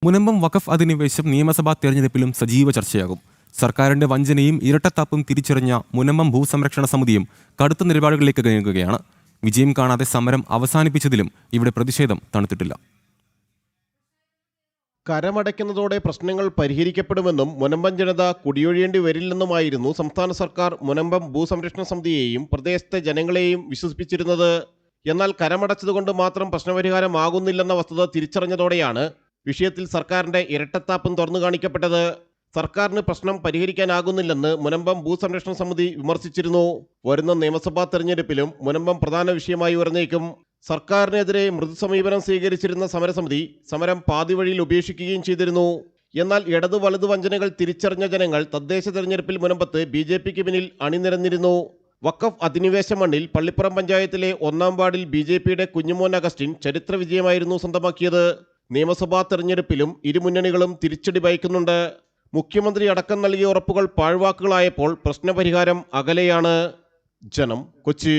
മുനമ്പം വഖഫ് അധിനിവേശം നിയമസഭാ തെരഞ്ഞെടുപ്പിലും സജീവ ചർച്ചയാകും. സർക്കാരിന്റെ വഞ്ചനയും ഇരട്ടത്താപ്പും തിരിച്ചറിഞ്ഞ മുനമ്പം ഭൂസംരക്ഷണ സമിതിയും കടുത്ത നിലപാടുകളിലേക്ക് നീങ്ങുകയാണ്. വിജയം കാണാതെ സമരം അവസാനിപ്പിച്ചതിലും ഇവിടെ പ്രതിഷേധം തണുത്തിട്ടില്ല. കരമടയ്ക്കുന്നതോടെ പ്രശ്നങ്ങൾ പരിഹരിക്കപ്പെടുമെന്നും മുനമ്പം ജനത കുടിയൊഴിയേണ്ടി വരില്ലെന്നുമായിരുന്നു സംസ്ഥാന സർക്കാർ മുനമ്പം ഭൂസംരക്ഷണ സമിതിയെയും പ്രദേശത്തെ ജനങ്ങളെയും വിശ്വസിപ്പിച്ചിരുന്നത്. എന്നാൽ കരമടച്ചതുകൊണ്ട് മാത്രം പ്രശ്നപരിഹാരമാകുന്നില്ലെന്ന വസ്തുത തിരിച്ചറിഞ്ഞതോടെയാണ് വിഷയത്തിൽ സർക്കാരിന്റെ ഇരട്ടത്താപ്പും തുറന്നു കാണിക്കപ്പെട്ടത്. സർക്കാരിന് പ്രശ്നം പരിഹരിക്കാനാകുന്നില്ലെന്ന് മുനമ്പം ഭൂസംരക്ഷണ സമിതി വിമർശിച്ചിരുന്നു. വരുന്ന നിയമസഭാ തെരഞ്ഞെടുപ്പിലും മുനമ്പം പ്രധാന വിഷയമായി ഉയർന്നേക്കും. സർക്കാരിനെതിരെ മൃദു സമീപനം സ്വീകരിച്ചിരുന്ന സമരസമിതി സമരം പാതിവഴിയിൽ ഉപേക്ഷിക്കുകയും ചെയ്തിരുന്നു. എന്നാൽ ഇടതു വലതു വഞ്ചനകൾ തിരിച്ചറിഞ്ഞ ജനങ്ങൾ തദ്ദേശ തെരഞ്ഞെടുപ്പിൽ മുനമ്പത്ത് BJPക്ക് പിന്നിൽ അണിനിരന്നിരുന്നു. വഖഫ് അധിനിവേശ മണ്ണിൽ പള്ളിപ്പുറം പഞ്ചായത്തിലെ 1-ാം വാർഡിൽ BJPയുടെ കുഞ്ഞുമോൻ അഗസ്റ്റിൻ ചരിത്ര വിജയമായിരുന്നു സ്വന്തമാക്കിയത്. നിയമസഭാ തെരഞ്ഞെടുപ്പിലും ഇരുമുന്നണികളും തിരിച്ചടി ഭയക്കുന്നുണ്ട്. മുഖ്യമന്ത്രി അടക്കം നൽകിയ ഉറപ്പുകൾ പാഴ്വാക്കുകളായപ്പോൾ പ്രശ്നപരിഹാരം അകലെയാണ്. ജനം, കൊച്ചി.